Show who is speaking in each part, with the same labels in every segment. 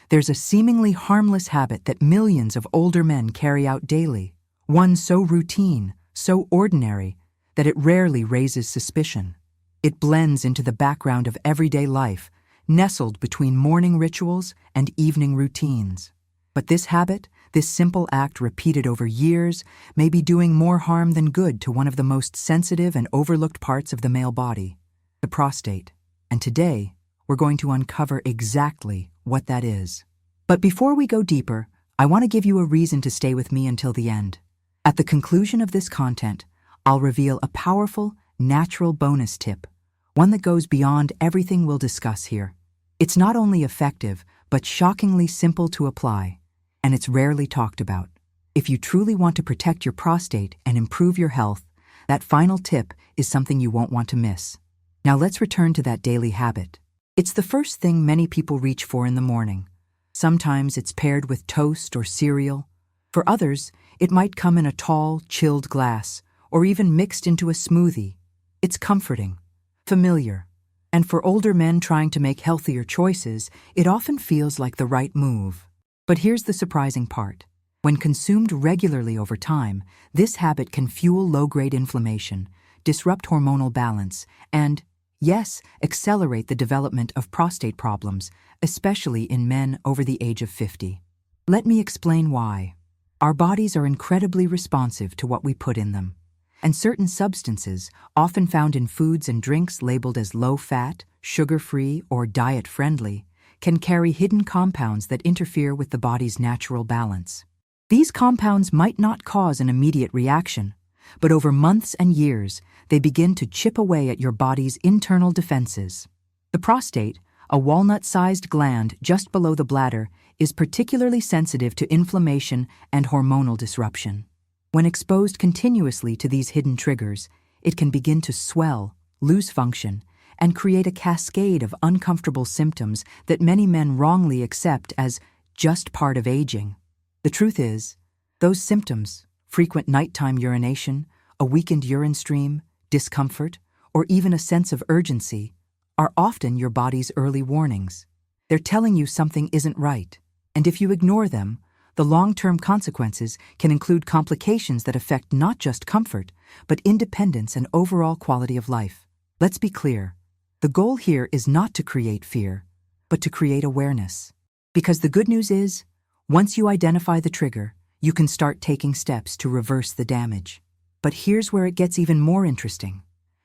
Speaker 1: there's a seemingly harmless habit that millions of older men carry out daily, one so routine, so ordinary, that it rarely raises suspicion. It blends into the background of everyday life, nestled between morning rituals and evening routines. But this habit, this simple act repeated over years, may be doing more harm than good to one of the most sensitive and overlooked parts of the male body, the prostate. And today, we're going to uncover exactly what that is. But before we go deeper, I want to give you a reason to stay with me until the end. At the conclusion of this content, I'll reveal a powerful, natural bonus tip, one that goes beyond everything we'll discuss here. It's not only effective, but shockingly simple to apply, and it's rarely talked about. If you truly want to protect your prostate and improve your health, that final tip is something you won't want to miss. Now let's return to that daily habit. It's the first thing many people reach for in the morning. Sometimes it's paired with toast or cereal. For others, it might come in a tall, chilled glass, or even mixed into a smoothie. It's comforting, familiar, and for older men trying to make healthier choices, it often feels like the right move. But here's the surprising part. When consumed regularly over time, this habit can fuel low-grade inflammation, disrupt hormonal balance, and, yes, accelerate the development of prostate problems, especially in men over the age of 50. Let me explain why. Our bodies are incredibly responsive to what we put in them. And certain substances, often found in foods and drinks labeled as low-fat, sugar-free, or diet-friendly, can carry hidden compounds that interfere with the body's natural balance. These compounds might not cause an immediate reaction, but over months and years, they begin to chip away at your body's internal defenses. The prostate, a walnut-sized gland just below the bladder, is particularly sensitive to inflammation and hormonal disruption. When exposed continuously to these hidden triggers, it can begin to swell, lose function, and create a cascade of uncomfortable symptoms that many men wrongly accept as just part of aging. The truth is, those symptoms, frequent nighttime urination, a weakened urine stream, discomfort, or even a sense of urgency, are often your body's early warnings. They're telling you something isn't right, and if you ignore them, the long-term consequences can include complications that affect not just comfort, but independence and overall quality of life. Let's be clear. The goal here is not to create fear, but to create awareness. Because the good news is, once you identify the trigger, you can start taking steps to reverse the damage. But here's where it gets even more interesting.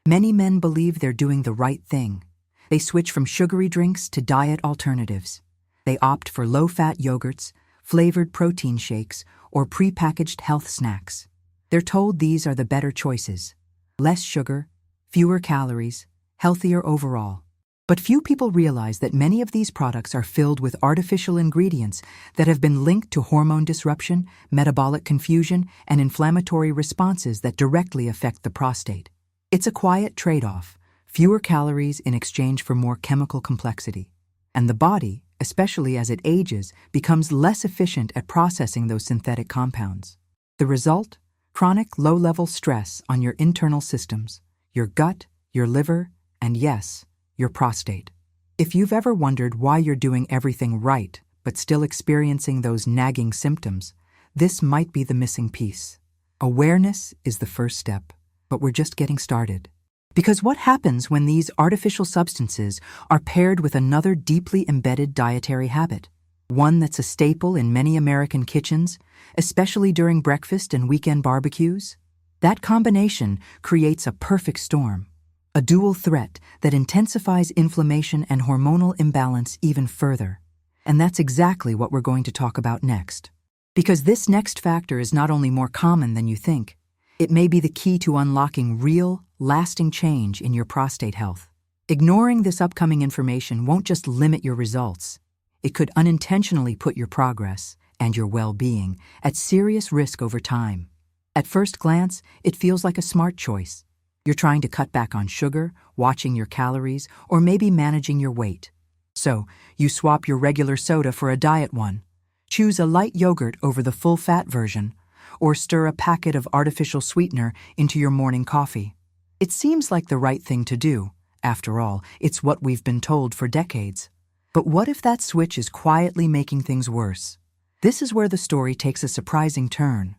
Speaker 1: Many men believe they're doing the right thing. They switch from sugary drinks to diet alternatives. They opt for low-fat yogurts, flavored protein shakes, or prepackaged health snacks. They're told these are the better choices. Less sugar, fewer calories, healthier overall. But few people realize that many of these products are filled with artificial ingredients that have been linked to hormone disruption, metabolic confusion, and inflammatory responses that directly affect the prostate. It's a quiet trade-off, fewer calories in exchange for more chemical complexity. And the body, especially as it ages, becomes less efficient at processing those synthetic compounds. The result? Chronic low-level stress on your internal systems, your gut, your liver, and yes, your prostate. If you've ever wondered why you're doing everything right, but still experiencing those nagging symptoms, this might be the missing piece. Awareness is the first step, but we're just getting started. Because what happens when these artificial substances are paired with another deeply embedded dietary habit? One that's a staple in many American kitchens, especially during breakfast and weekend barbecues? That combination creates a perfect storm, a dual threat that intensifies inflammation and hormonal imbalance even further. And that's exactly what we're going to talk about next. Because this next factor is not only more common than you think, it may be the key to unlocking real, lasting change in your prostate health. Ignoring this upcoming information won't just limit your results. It could unintentionally put your progress and your well-being at serious risk over time. At first glance, it feels like a smart choice. You're trying to cut back on sugar, watching your calories, or maybe managing your weight. So, you swap your regular soda for a diet one, choose a light yogurt over the full-fat version, or stir a packet of artificial sweetener into your morning coffee. It seems like the right thing to do. After all, it's what we've been told for decades. But what if that switch is quietly making things worse? This is where the story takes a surprising turn.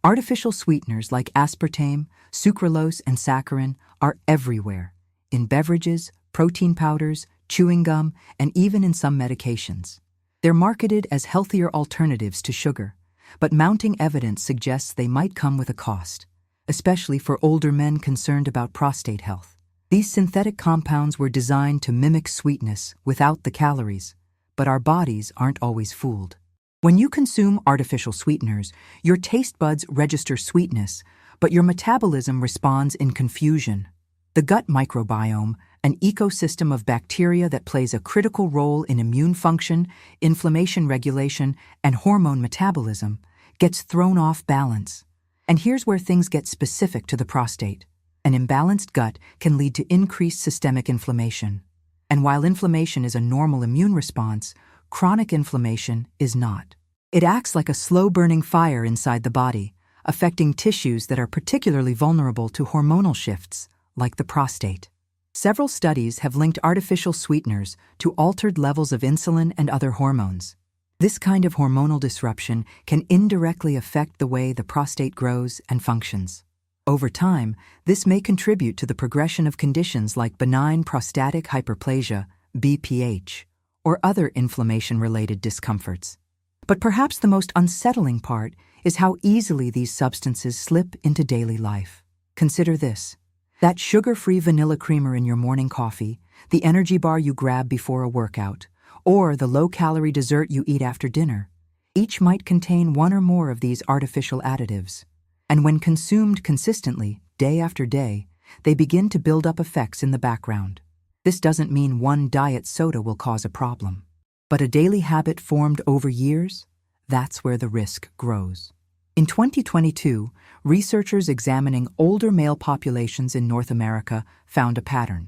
Speaker 1: Artificial sweeteners like aspartame, sucralose, and saccharin are everywhere, in beverages, protein powders, chewing gum, and even in some medications. They're marketed as healthier alternatives to sugar, but mounting evidence suggests they might come with a cost, especially for older men concerned about prostate health. These synthetic compounds were designed to mimic sweetness without the calories, but our bodies aren't always fooled. When you consume artificial sweeteners, your taste buds register sweetness, but your metabolism responds in confusion. The gut microbiome, an ecosystem of bacteria that plays a critical role in immune function, inflammation regulation, and hormone metabolism, gets thrown off balance. And here's where things get specific to the prostate. An imbalanced gut can lead to increased systemic inflammation. And while inflammation is a normal immune response, chronic inflammation is not. It acts like a slow-burning fire inside the body, affecting tissues that are particularly vulnerable to hormonal shifts, like the prostate. Several studies have linked artificial sweeteners to altered levels of insulin and other hormones. This kind of hormonal disruption can indirectly affect the way the prostate grows and functions. Over time, this may contribute to the progression of conditions like benign prostatic hyperplasia, BPH, or other inflammation-related discomforts. But perhaps the most unsettling part is how easily these substances slip into daily life. Consider this: that sugar-free vanilla creamer in your morning coffee, the energy bar you grab before a workout, or the low-calorie dessert you eat after dinner. Each might contain one or more of these artificial additives. And when consumed consistently, day after day, they begin to build up effects in the background. This doesn't mean one diet soda will cause a problem. But a daily habit formed over years, that's where the risk grows. In 2022, researchers examining older male populations in North America found a pattern.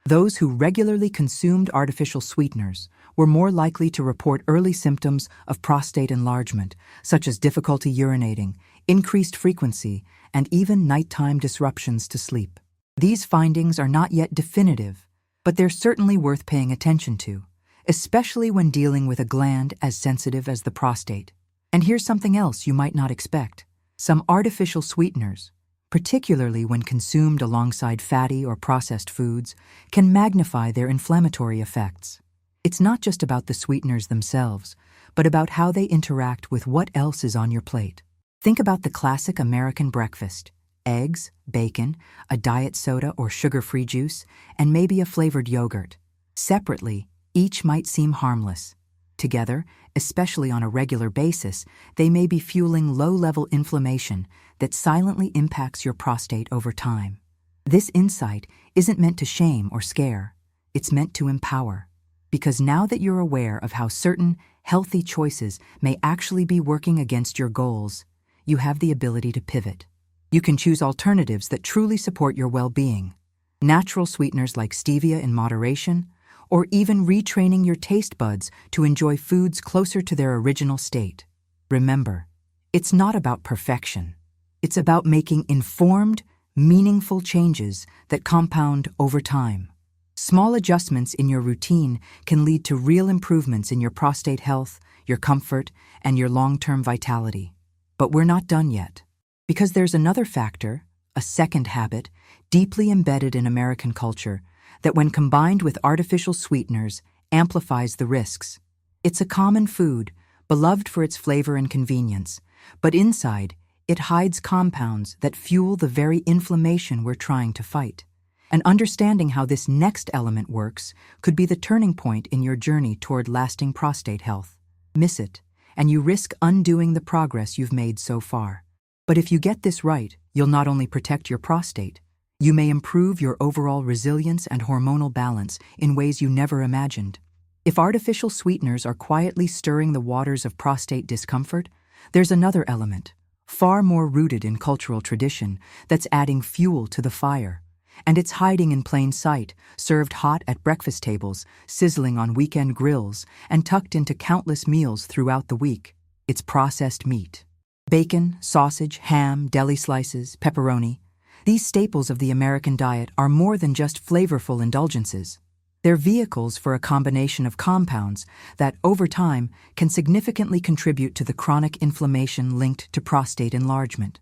Speaker 1: Those who regularly consumed artificial sweeteners were more likely to report early symptoms of prostate enlargement, such as difficulty urinating, increased frequency, and even nighttime disruptions to sleep. These findings are not yet definitive, but they're certainly worth paying attention to, especially when dealing with a gland as sensitive as the prostate. And here's something else you might not expect. Some artificial sweeteners, particularly when consumed alongside fatty or processed foods, can magnify their inflammatory effects. It's not just about the sweeteners themselves, but about how they interact with what else is on your plate. Think about the classic American breakfast: eggs, bacon, a diet soda or sugar-free juice, and maybe a flavored yogurt. Separately, each might seem harmless. Together, especially on a regular basis, they may be fueling low-level inflammation that silently impacts your prostate over time. This insight isn't meant to shame or scare. It's meant to empower. Because now that you're aware of how certain healthy choices may actually be working against your goals, you have the ability to pivot. You can choose alternatives that truly support your well-being. Natural sweeteners like stevia in moderation, or even retraining your taste buds to enjoy foods closer to their original state. Remember, it's not about perfection. It's about making informed, meaningful changes that compound over time. Small adjustments in your routine can lead to real improvements in your prostate health, your comfort, and your long-term vitality. But we're not done yet. Because there's another factor, a second habit, deeply embedded in American culture, that when combined with artificial sweeteners, amplifies the risks. It's a common food, beloved for its flavor and convenience, but inside, it hides compounds that fuel the very inflammation we're trying to fight. And understanding how this next element works could be the turning point in your journey toward lasting prostate health. Miss it, and you risk undoing the progress you've made so far. But if you get this right, you'll not only protect your prostate, you may improve your overall resilience and hormonal balance in ways you never imagined. If artificial sweeteners are quietly stirring the waters of prostate discomfort, there's another element, far more rooted in cultural tradition, that's adding fuel to the fire. And it's hiding in plain sight, served hot at breakfast tables, sizzling on weekend grills, and tucked into countless meals throughout the week. It's processed meat. Bacon, sausage, ham, deli slices, pepperoni. These staples of the American diet are more than just flavorful indulgences. They're vehicles for a combination of compounds that, over time, can significantly contribute to the chronic inflammation linked to prostate enlargement.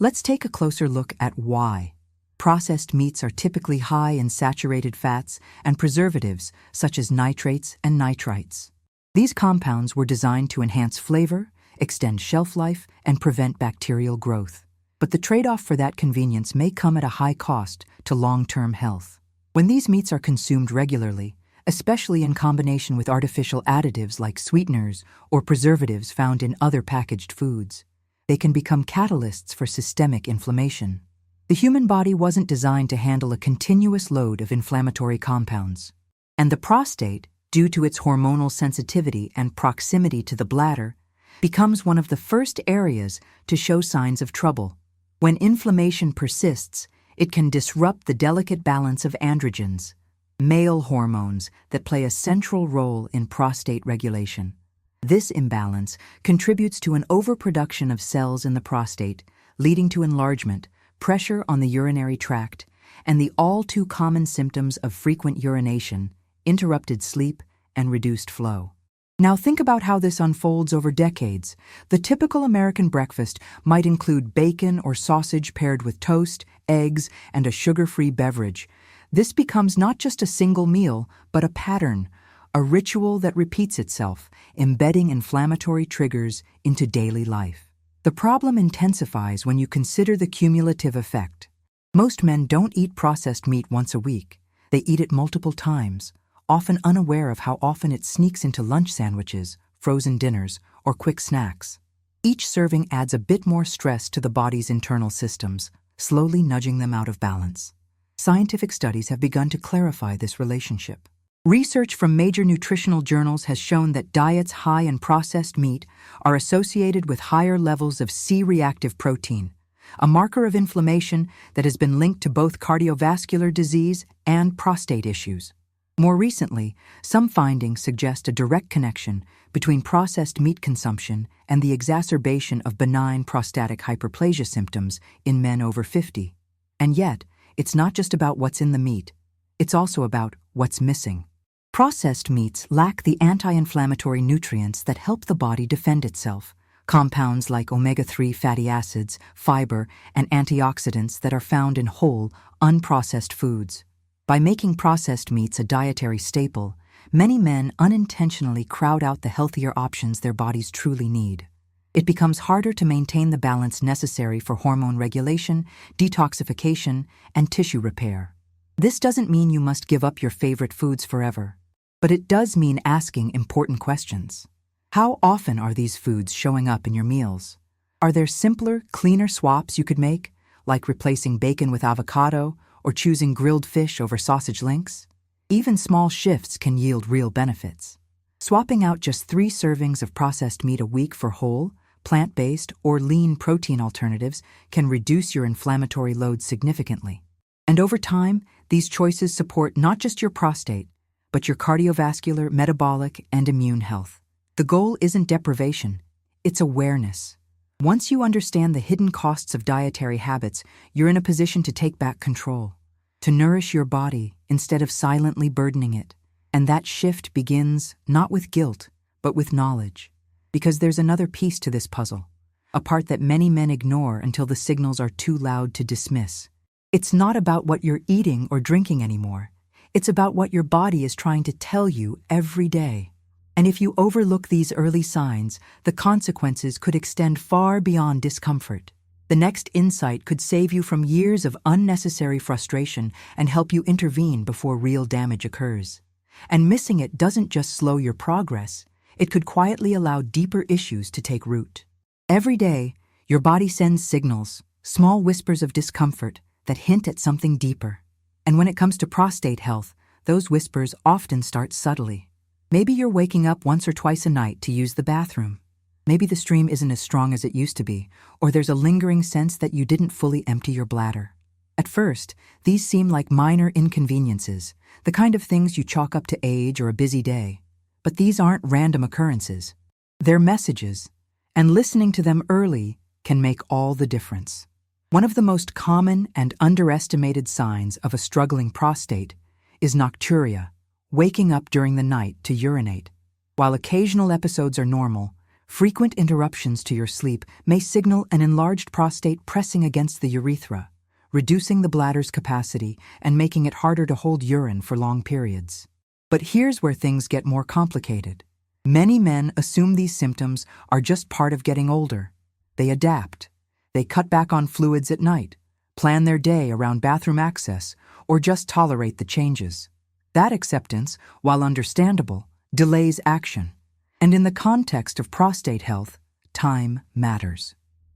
Speaker 1: Let's take a closer look at why. Processed meats are typically high in saturated fats and preservatives such as nitrates and nitrites. These compounds were designed to enhance flavor, extend shelf life, and prevent bacterial growth. But the trade-off for that convenience may come at a high cost to long-term health. When these meats are consumed regularly, especially in combination with artificial additives like sweeteners or preservatives found in other packaged foods, they can become catalysts for systemic inflammation. The human body wasn't designed to handle a continuous load of inflammatory compounds. And the prostate, due to its hormonal sensitivity and proximity to the bladder, becomes one of the first areas to show signs of trouble. When inflammation persists, it can disrupt the delicate balance of androgens, male hormones that play a central role in prostate regulation. This imbalance contributes to an overproduction of cells in the prostate, leading to enlargement, pressure on the urinary tract, and the all-too-common symptoms of frequent urination, interrupted sleep, and reduced flow. Now think about how this unfolds over decades. The typical American breakfast might include bacon or sausage paired with toast, eggs, and a sugar-free beverage. This becomes not just a single meal, but a pattern, a ritual that repeats itself, embedding inflammatory triggers into daily life. The problem intensifies when you consider the cumulative effect. Most men don't eat processed meat once a week. They eat it multiple times, often unaware of how often it sneaks into lunch sandwiches, frozen dinners, or quick snacks. Each serving adds a bit more stress to the body's internal systems, slowly nudging them out of balance. Scientific studies have begun to clarify this relationship. Research from major nutritional journals has shown that diets high in processed meat are associated with higher levels of C-reactive protein, a marker of inflammation that has been linked to both cardiovascular disease and prostate issues. More recently, some findings suggest a direct connection between processed meat consumption and the exacerbation of benign prostatic hyperplasia symptoms in men over 50. And yet, it's not just about what's in the meat. It's also about what's missing. Processed meats lack the anti-inflammatory nutrients that help the body defend itself, compounds like omega-3 fatty acids, fiber, and antioxidants that are found in whole, unprocessed foods. By making processed meats a dietary staple, many men unintentionally crowd out the healthier options their bodies truly need. It becomes harder to maintain the balance necessary for hormone regulation, detoxification, and tissue repair. This doesn't mean you must give up your favorite foods forever, but it does mean asking important questions. How often are these foods showing up in your meals? Are there simpler, cleaner swaps you could make, like replacing bacon with avocado or choosing grilled fish over sausage links? Even small shifts can yield real benefits. Swapping out just 3 servings of processed meat a week for whole, plant-based, or lean protein alternatives can reduce your inflammatory load significantly. And over time, these choices support not just your prostate, but your cardiovascular, metabolic, and immune health. The goal isn't deprivation, it's awareness. Once you understand the hidden costs of dietary habits, you're in a position to take back control, to nourish your body instead of silently burdening it. And that shift begins not with guilt, but with knowledge. Because there's another piece to this puzzle, a part that many men ignore until the signals are too loud to dismiss. It's not about what you're eating or drinking anymore. It's about what your body is trying to tell you every day. And if you overlook these early signs, the consequences could extend far beyond discomfort. The next insight could save you from years of unnecessary frustration and help you intervene before real damage occurs. And missing it doesn't just slow your progress, it could quietly allow deeper issues to take root. Every day, your body sends signals, small whispers of discomfort that hint at something deeper. And when it comes to prostate health, those whispers often start subtly. Maybe you're waking up once or twice a night to use the bathroom. Maybe the stream isn't as strong as it used to be, or there's a lingering sense that you didn't fully empty your bladder. At first, these seem like minor inconveniences, the kind of things you chalk up to age or a busy day. But these aren't random occurrences. They're messages, and listening to them early can make all the difference. One of the most common and underestimated signs of a struggling prostate is nocturia, waking up during the night to urinate. While occasional episodes are normal, frequent interruptions to your sleep may signal an enlarged prostate pressing against the urethra, reducing the bladder's capacity and making it harder to hold urine for long periods. But here's where things get more complicated. Many men assume these symptoms are just part of getting older. They adapt. They cut back on fluids at night, plan their day around bathroom access, or just tolerate the changes. That acceptance, while understandable, delays action. And in the context of prostate health, time matters.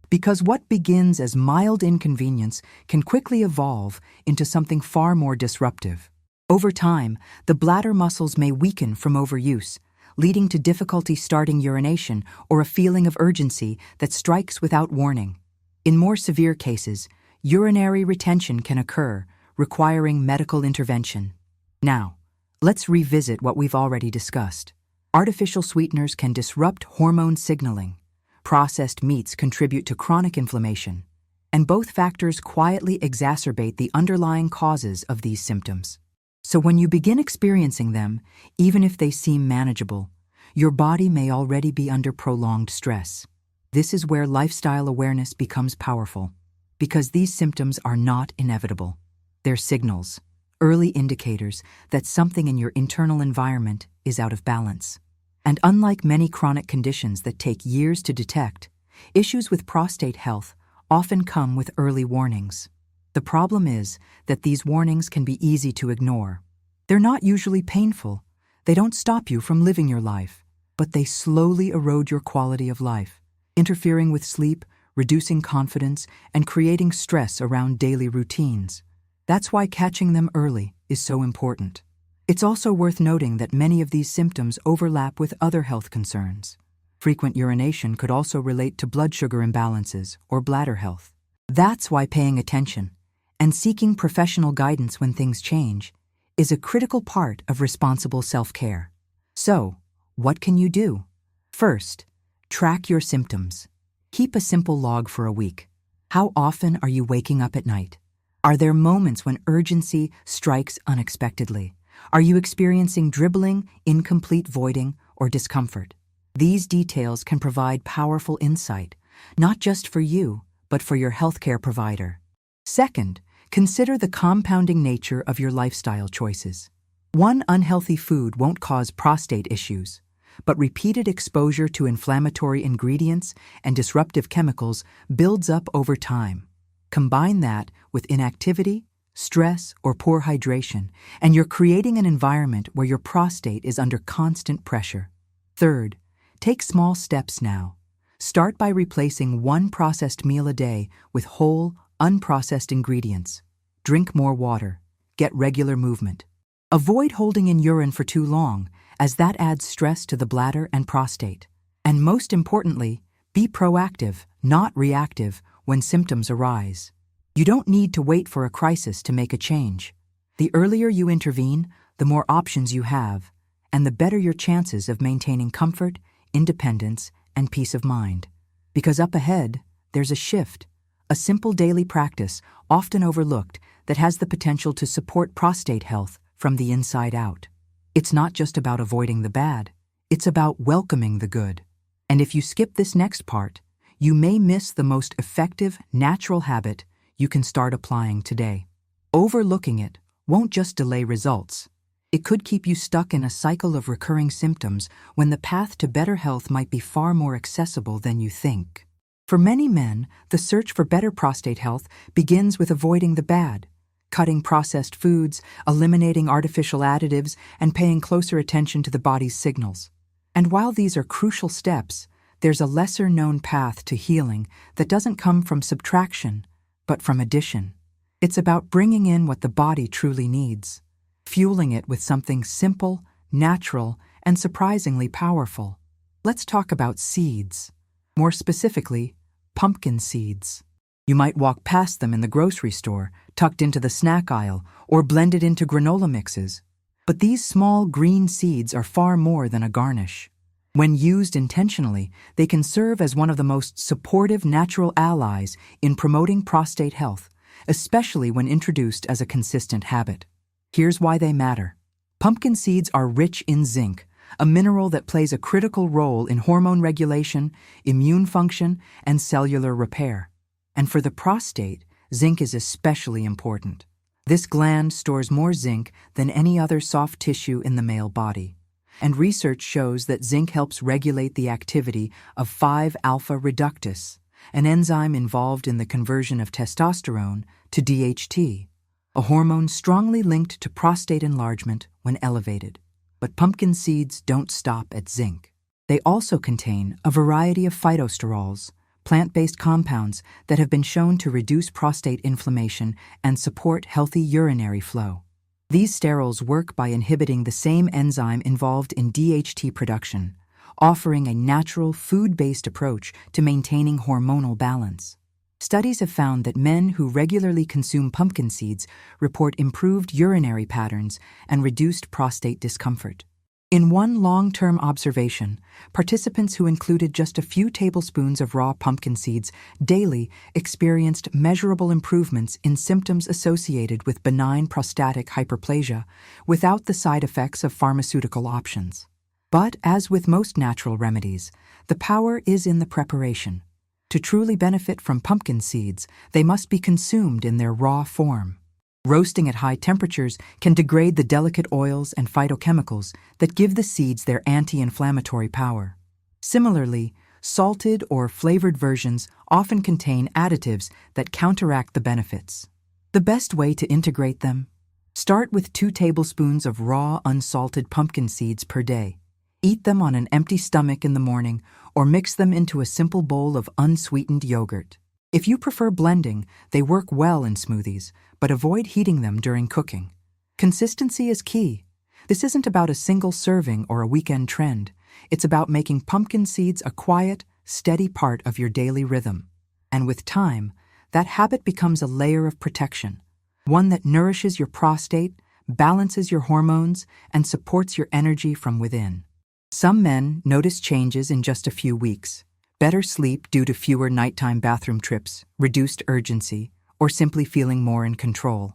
Speaker 1: Because what begins as mild inconvenience can quickly evolve into something far more disruptive. Over time, the bladder muscles may weaken from overuse, leading to difficulty starting urination or a feeling of urgency that strikes without warning. In more severe cases, urinary retention can occur, requiring medical intervention. Now, let's revisit what we've already discussed. Artificial sweeteners can disrupt hormone signaling. Processed meats contribute to chronic inflammation, and both factors quietly exacerbate the underlying causes of these symptoms. So when you begin experiencing them, even if they seem manageable, your body may already be under prolonged stress. This is where lifestyle awareness becomes powerful, because these symptoms are not inevitable. They're signals, early indicators that something in your internal environment is out of balance. And unlike many chronic conditions that take years to detect, issues with prostate health often come with early warnings. The problem is that these warnings can be easy to ignore. They're not usually painful. They don't stop you from living your life, but they slowly erode your quality of life, interfering with sleep, reducing confidence, and creating stress around daily routines. That's why catching them early is so important. It's also worth noting that many of these symptoms overlap with other health concerns. Frequent urination could also relate to blood sugar imbalances or bladder health. That's why paying attention and seeking professional guidance when things change is a critical part of responsible self-care. So, what can you do? First, track your symptoms. Keep a simple log for a week. How often are you waking up at night? Are there moments when urgency strikes unexpectedly? Are you experiencing dribbling, incomplete voiding, or discomfort? These details can provide powerful insight, not just for you, but for your healthcare provider. Second, consider the compounding nature of your lifestyle choices. One unhealthy food won't cause prostate issues, but repeated exposure to inflammatory ingredients and disruptive chemicals builds up over time. Combine that with inactivity, stress, or poor hydration, and you're creating an environment where your prostate is under constant pressure. Third, take small steps now. Start by replacing one processed meal a day with whole, unprocessed ingredients. Drink more water. Get regular movement. Avoid holding in urine for too long, as that adds stress to the bladder and prostate. And most importantly, be proactive, not reactive, when symptoms arise. You don't need to wait for a crisis to make a change. The earlier you intervene, the more options you have, and the better your chances of maintaining comfort, independence, and peace of mind. Because up ahead, there's a shift, a simple daily practice, often overlooked, that has the potential to support prostate health from the inside out. It's not just about avoiding the bad, it's about welcoming the good. And if you skip this next part, you may miss the most effective, natural habit you can start applying today. Overlooking it won't just delay results. It could keep you stuck in a cycle of recurring symptoms when the path to better health might be far more accessible than you think. For many men, the search for better prostate health begins with avoiding the bad, cutting processed foods, eliminating artificial additives, and paying closer attention to the body's signals. And while these are crucial steps, there's a lesser-known path to healing that doesn't come from subtraction, but from addition. It's about bringing in what the body truly needs, fueling it with something simple, natural, and surprisingly powerful. Let's talk about seeds. More specifically, pumpkin seeds. You might walk past them in the grocery store, tucked into the snack aisle, or blended into granola mixes. But these small green seeds are far more than a garnish. When used intentionally, they can serve as one of the most supportive natural allies in promoting prostate health, especially when introduced as a consistent habit. Here's why they matter. Pumpkin seeds are rich in zinc, a mineral that plays a critical role in hormone regulation, immune function, and cellular repair. And for the prostate, zinc is especially important. This gland stores more zinc than any other soft tissue in the male body. And research shows that zinc helps regulate the activity of 5-alpha reductase, an enzyme involved in the conversion of testosterone to DHT, a hormone strongly linked to prostate enlargement when elevated. But pumpkin seeds don't stop at zinc. They also contain a variety of phytosterols, plant-based compounds that have been shown to reduce prostate inflammation and support healthy urinary flow. These sterols work by inhibiting the same enzyme involved in DHT production, offering a natural food-based approach to maintaining hormonal balance. Studies have found that men who regularly consume pumpkin seeds report improved urinary patterns and reduced prostate discomfort. In one long-term observation, participants who included just a few tablespoons of raw pumpkin seeds daily experienced measurable improvements in symptoms associated with benign prostatic hyperplasia without the side effects of pharmaceutical options. But as with most natural remedies, the power is in the preparation. To truly benefit from pumpkin seeds, they must be consumed in their raw form. Roasting at high temperatures can degrade the delicate oils and phytochemicals that give the seeds their anti-inflammatory power. Similarly, salted or flavored versions often contain additives that counteract the benefits. The best way to integrate them? Start with 2 tablespoons of raw, unsalted pumpkin seeds per day. Eat them on an empty stomach in the morning or mix them into a simple bowl of unsweetened yogurt. If you prefer blending, they work well in smoothies, but avoid heating them during cooking. Consistency is key. This isn't about a single serving or a weekend trend. It's about making pumpkin seeds a quiet, steady part of your daily rhythm. And with time, that habit becomes a layer of protection, one that nourishes your prostate, balances your hormones, and supports your energy from within. Some men notice changes in just a few weeks. Better sleep due to fewer nighttime bathroom trips, reduced urgency, or simply feeling more in control.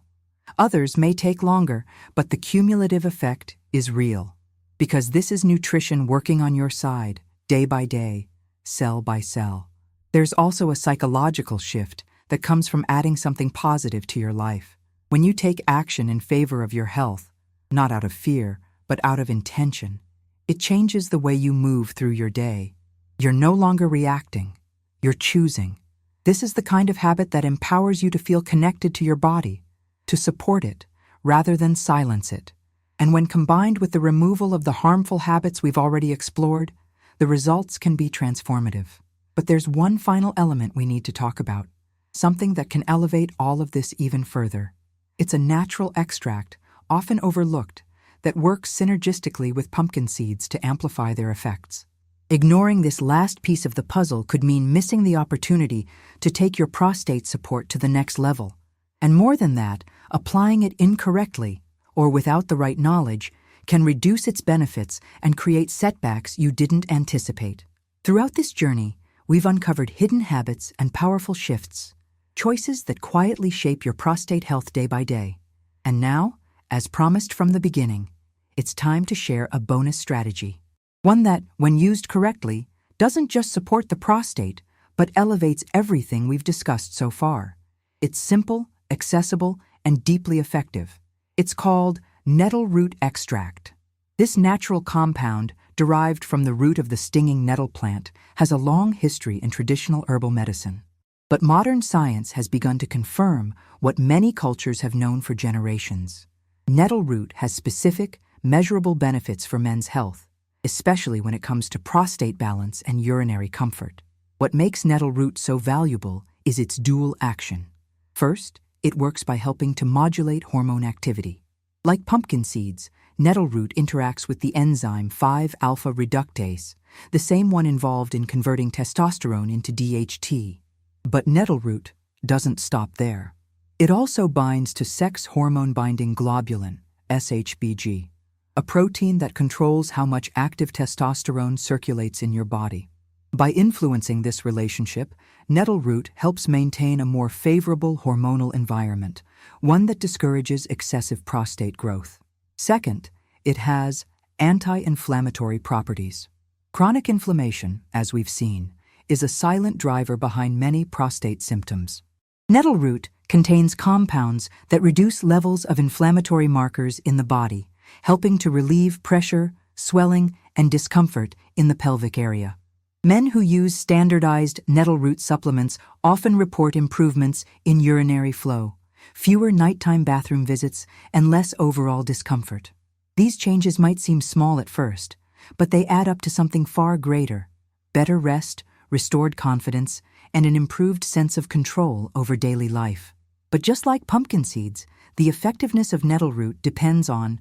Speaker 1: Others may take longer, but the cumulative effect is real. Because this is nutrition working on your side, day by day, cell by cell. There's also a psychological shift that comes from adding something positive to your life. When you take action in favor of your health, not out of fear, but out of intention, it changes the way you move through your day. You're no longer reacting, you're choosing. This is the kind of habit that empowers you to feel connected to your body, to support it, rather than silence it. And when combined with the removal of the harmful habits we've already explored, the results can be transformative. But there's one final element we need to talk about, something that can elevate all of this even further. It's a natural extract, often overlooked, that works synergistically with pumpkin seeds to amplify their effects. Ignoring this last piece of the puzzle could mean missing the opportunity to take your prostate support to the next level. And more than that, applying it incorrectly, or without the right knowledge, can reduce its benefits and create setbacks you didn't anticipate. Throughout this journey, we've uncovered hidden habits and powerful shifts, choices that quietly shape your prostate health day by day. And now, as promised from the beginning, it's time to share a bonus strategy. One that, when used correctly, doesn't just support the prostate, but elevates everything we've discussed so far. It's simple, accessible, and deeply effective. It's called nettle root extract. This natural compound, derived from the root of the stinging nettle plant, has a long history in traditional herbal medicine. But modern science has begun to confirm what many cultures have known for generations. Nettle root has specific, measurable benefits for men's health, especially when it comes to prostate balance and urinary comfort. What makes nettle root so valuable is its dual action. First, it works by helping to modulate hormone activity. Like pumpkin seeds, nettle root interacts with the enzyme 5-alpha reductase, the same one involved in converting testosterone into DHT. But nettle root doesn't stop there. It also binds to sex hormone-binding globulin, SHBG, a protein that controls how much active testosterone circulates in your body. By influencing this relationship, nettle root helps maintain a more favorable hormonal environment, one that discourages excessive prostate growth. Second, It has anti-inflammatory properties. Chronic inflammation, as we've seen, is a silent driver behind many prostate symptoms. Nettle root contains compounds that reduce levels of inflammatory markers in the body, helping to relieve pressure, swelling, and discomfort in the pelvic area. Men who use standardized nettle root supplements often report improvements in urinary flow, fewer nighttime bathroom visits, and less overall discomfort. These changes might seem small at first, but they add up to something far greater: better rest, restored confidence, and an improved sense of control over daily life. But just like pumpkin seeds, the effectiveness of nettle root depends on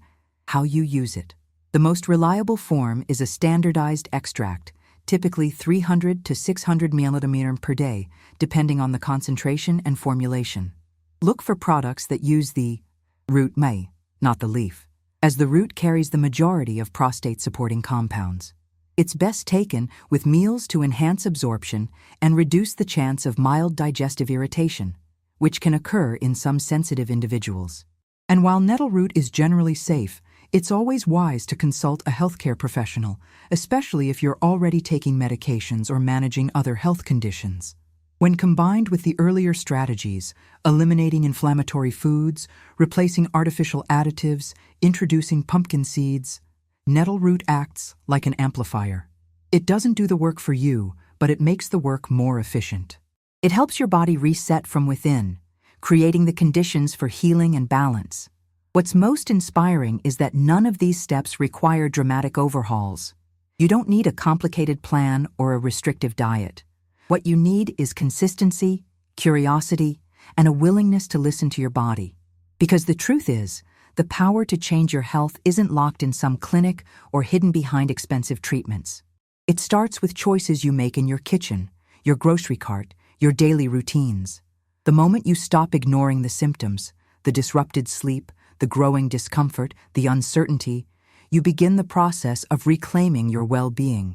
Speaker 1: how you use it. The most reliable form is a standardized extract, typically 300 to 600 milliliters per day, depending on the concentration and formulation. Look for products that use the root, not the leaf, as the root carries the majority of prostate-supporting compounds. It's best taken with meals to enhance absorption and reduce the chance of mild digestive irritation, which can occur in some sensitive individuals. And while nettle root is generally safe, it's always wise to consult a healthcare professional, especially if you're already taking medications or managing other health conditions. When combined with the earlier strategies, eliminating inflammatory foods, replacing artificial additives, introducing pumpkin seeds, nettle root acts like an amplifier. It doesn't do the work for you, but it makes the work more efficient. It helps your body reset from within, creating the conditions for healing and balance. What's most inspiring is that none of these steps require dramatic overhauls. You don't need a complicated plan or a restrictive diet. What you need is consistency, curiosity, and a willingness to listen to your body. Because the truth is, the power to change your health isn't locked in some clinic or hidden behind expensive treatments. It starts with choices you make in your kitchen, your grocery cart, your daily routines. The moment you stop ignoring the symptoms, the disrupted sleep, the growing discomfort, the uncertainty, you begin the process of reclaiming your well-being.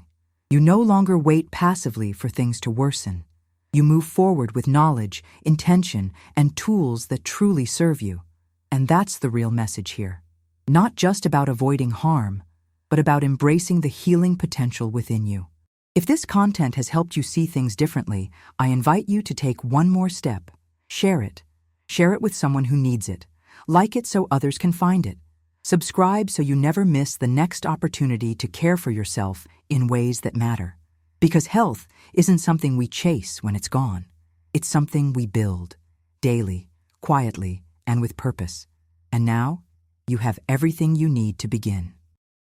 Speaker 1: You no longer wait passively for things to worsen. You move forward with knowledge, intention, and tools that truly serve you. And that's the real message here. Not just about avoiding harm, but about embracing the healing potential within you. If this content has helped you see things differently, I invite you to take one more step. Share it. Share it with someone who needs it. Like it so others can find it. Subscribe so you never miss the next opportunity to care for yourself in ways that matter. Because health isn't something we chase when it's gone. It's something we build, daily, quietly, and with purpose. And now, you have everything you need to begin.